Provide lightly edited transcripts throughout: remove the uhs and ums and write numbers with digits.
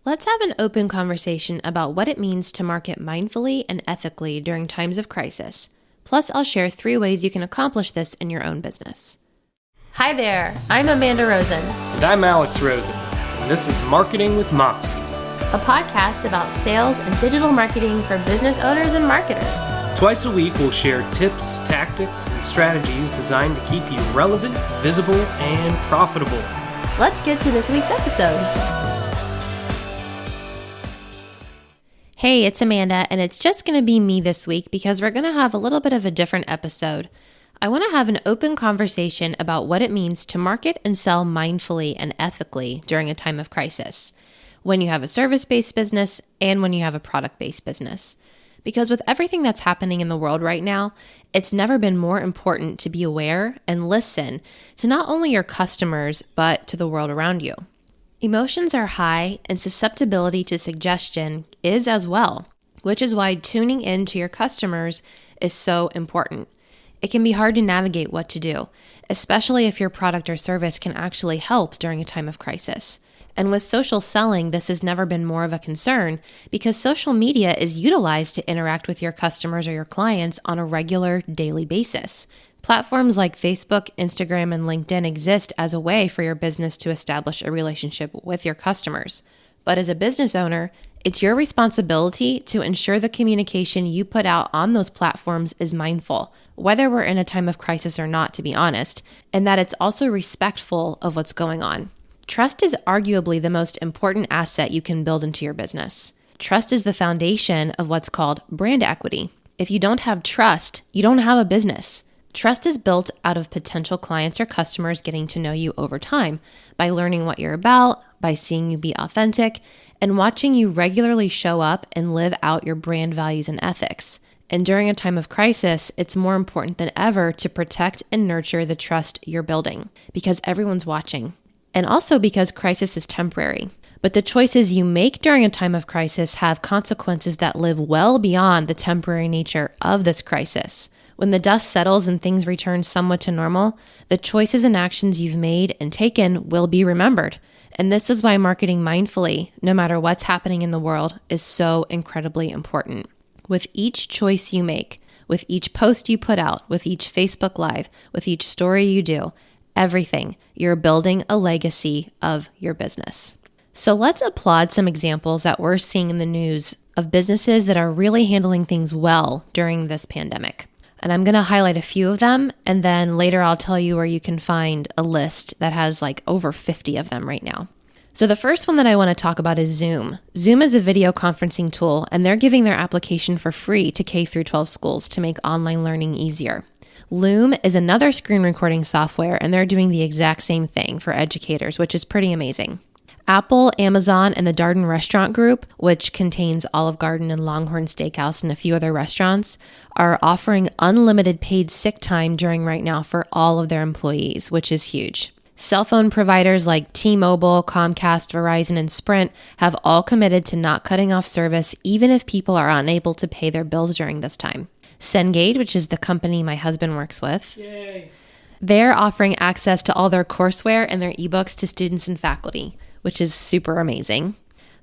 Let's have an open conversation about what it means to market mindfully and ethically during times of crisis. Plus, I'll share 3 ways you can accomplish this in your own business. Hi there, I'm Amanda Rosen. And I'm Alex Rosen, and this is Marketing with Moxie, a podcast about sales and digital marketing for business owners and marketers. Twice a week, we'll share tips, tactics, and strategies designed to keep you relevant, visible, and profitable. Let's get to this week's episode. Hey, it's Amanda, and it's just going to be me this week because we're going to have a little bit of a different episode. I want to have an open conversation about what it means to market and sell mindfully and ethically during a time of crisis, when you have a service-based business and when you have a product-based business. Because with everything that's happening in the world right now, it's never been more important to be aware and listen to not only your customers, but to the world around you. Emotions are high and susceptibility to suggestion is as well, which is why tuning in to your customers is so important. It can be hard to navigate what to do, especially if your product or service can actually help during a time of crisis. And with social selling, this has never been more of a concern because social media is utilized to interact with your customers or your clients on a regular daily basis. Platforms like Facebook, Instagram, and LinkedIn exist as a way for your business to establish a relationship with your customers. But as a business owner, it's your responsibility to ensure the communication you put out on those platforms is mindful, whether we're in a time of crisis or not, to be honest, and that it's also respectful of what's going on. Trust is arguably the most important asset you can build into your business. Trust is the foundation of what's called brand equity. If you don't have trust, you don't have a business. Trust is built out of potential clients or customers getting to know you over time by learning what you're about, by seeing you be authentic, and watching you regularly show up and live out your brand values and ethics. And during a time of crisis, it's more important than ever to protect and nurture the trust you're building because everyone's watching. And also because crisis is temporary. But the choices you make during a time of crisis have consequences that live well beyond the temporary nature of this crisis. When the dust settles and things return somewhat to normal, the choices and actions you've made and taken will be remembered. And this is why marketing mindfully, no matter what's happening in the world, is so incredibly important. With each choice you make, with each post you put out, with each Facebook Live, with each story you do, everything, you're building a legacy of your business. So let's applaud some examples that we're seeing in the news of businesses that are really handling things well during this pandemic. And I'm going to highlight a few of them, and then later I'll tell you where you can find a list that has like over 50 of them right now. So the first one that I want to talk about is Zoom. Zoom is a video conferencing tool, and they're giving their application for free to K-12 schools to make online learning easier. Loom is another screen recording software, and they're doing the exact same thing for educators, which is pretty amazing. Apple, Amazon, and the Darden Restaurant Group, which contains Olive Garden and Longhorn Steakhouse and a few other restaurants, are offering unlimited paid sick time during right now for all of their employees, which is huge. Cell phone providers like T-Mobile, Comcast, Verizon, and Sprint have all committed to not cutting off service even if people are unable to pay their bills during this time. Cengage, which is the company my husband works with, they're offering access to all their courseware and their ebooks to students and faculty, which is super amazing.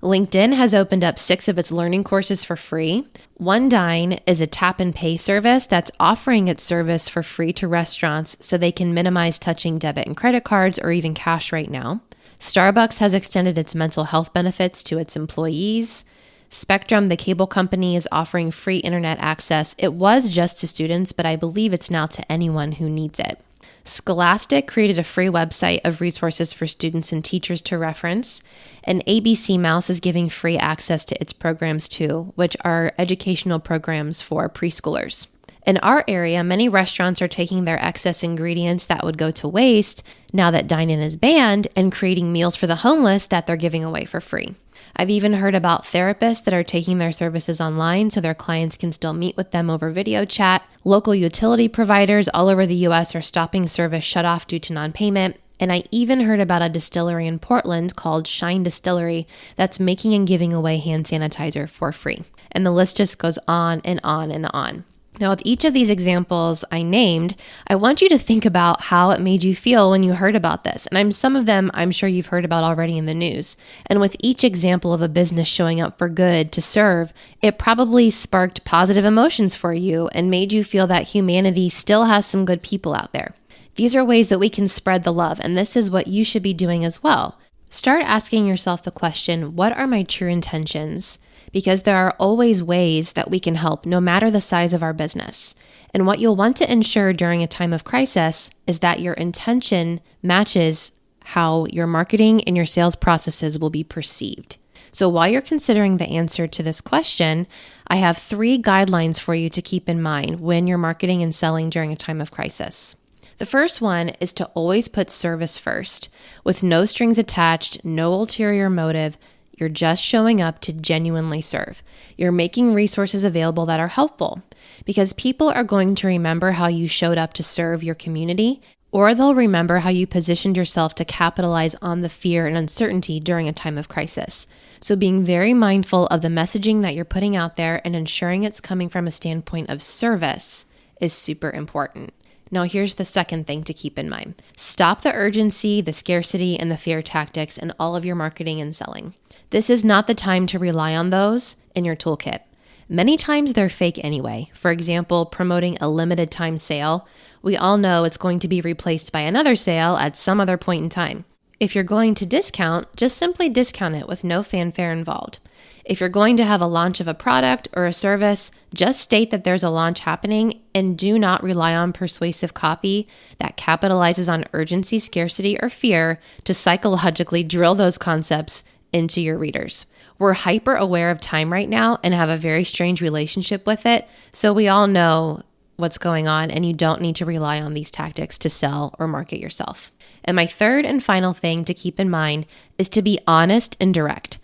LinkedIn has opened up 6 of its learning courses for free. OneDine is a tap and pay service that's offering its service for free to restaurants so they can minimize touching debit and credit cards or even cash right now. Starbucks has extended its mental health benefits to its employees. Spectrum, the cable company, is offering free internet access. It was just to students, but I believe it's now to anyone who needs it. Scholastic created a free website of resources for students and teachers to reference, and ABC Mouse is giving free access to its programs too, which are educational programs for preschoolers. In our area, many restaurants are taking their excess ingredients that would go to waste now that dine-in is banned and creating meals for the homeless that they're giving away for free. I've even heard about therapists that are taking their services online so their clients can still meet with them over video chat. Local utility providers all over the U.S. are stopping service shut off due to non-payment. And I even heard about a distillery in Portland called Shine Distillery that's making and giving away hand sanitizer for free. And the list just goes on and on and on. Now, with each of these examples I named, I want you to think about how it made you feel when you heard about this. And some of them I'm sure you've heard about already in the news. And with each example of a business showing up for good to serve, it probably sparked positive emotions for you and made you feel that humanity still has some good people out there. These are ways that we can spread the love, and this is what you should be doing as well. Start asking yourself the question, what are my true intentions? Because there are always ways that we can help, no matter the size of our business. And what you'll want to ensure during a time of crisis is that your intention matches how your marketing and your sales processes will be perceived. So while you're considering the answer to this question, I have 3 guidelines for you to keep in mind when you're marketing and selling during a time of crisis. The first one is to always put service first, with no strings attached, no ulterior motive. You're just showing up to genuinely serve. You're making resources available that are helpful because people are going to remember how you showed up to serve your community, or they'll remember how you positioned yourself to capitalize on the fear and uncertainty during a time of crisis. So being very mindful of the messaging that you're putting out there and ensuring it's coming from a standpoint of service is super important. Now, here's the second thing to keep in mind. Stop the urgency, the scarcity, and the fear tactics in all of your marketing and selling. This is not the time to rely on those in your toolkit. Many times they're fake anyway. For example, promoting a limited time sale. We all know it's going to be replaced by another sale at some other point in time. If you're going to discount, just simply discount it with no fanfare involved. If you're going to have a launch of a product or a service, just state that there's a launch happening and do not rely on persuasive copy that capitalizes on urgency, scarcity, or fear to psychologically drill those concepts into your readers. We're hyper aware of time right now and have a very strange relationship with it, so we all know what's going on and you don't need to rely on these tactics to sell or market yourself. And my third and final thing to keep in mind is to be honest and direct.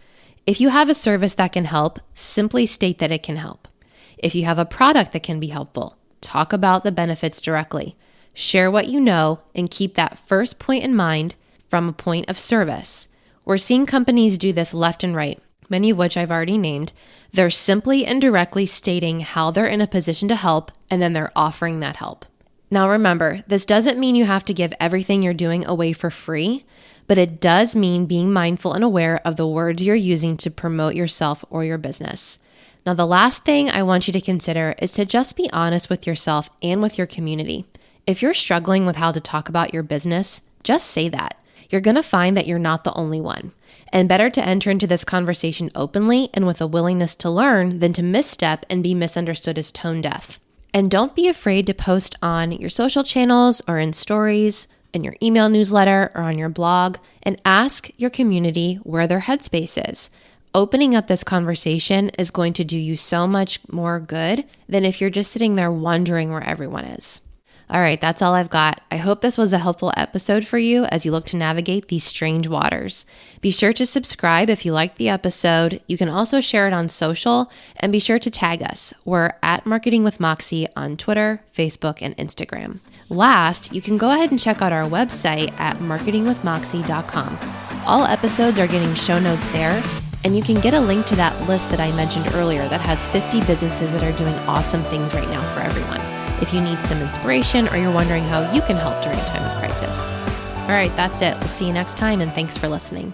If you have a service that can help, simply state that it can help. If you have a product that can be helpful, talk about the benefits directly. Share what you know and keep that first point in mind from a point of service. We're seeing companies do this left and right, many of which I've already named. They're simply and directly stating how they're in a position to help, and then they're offering that help. Now remember, this doesn't mean you have to give everything you're doing away for free, but it does mean being mindful and aware of the words you're using to promote yourself or your business. Now, the last thing I want you to consider is to just be honest with yourself and with your community. If you're struggling with how to talk about your business, just say that. You're going to find that you're not the only one. And better to enter into this conversation openly and with a willingness to learn than to misstep and be misunderstood as tone deaf. And don't be afraid to post on your social channels or in stories, in your email newsletter, or on your blog, and ask your community where their headspace is. Opening up this conversation is going to do you so much more good than if you're just sitting there wondering where everyone is. All right, that's all I've got. I hope this was a helpful episode for you as you look to navigate these strange waters. Be sure to subscribe if you liked the episode. You can also share it on social, and be sure to tag us. We're at Marketing with Moxie on Twitter, Facebook, and Instagram. Last, you can go ahead and check out our website at marketingwithmoxie.com. All episodes are getting show notes there, and you can get a link to that list that I mentioned earlier that has 50 businesses that are doing awesome things right now for everyone. If you need some inspiration or you're wondering how you can help during a time of crisis. All right, that's it. We'll see you next time, and thanks for listening.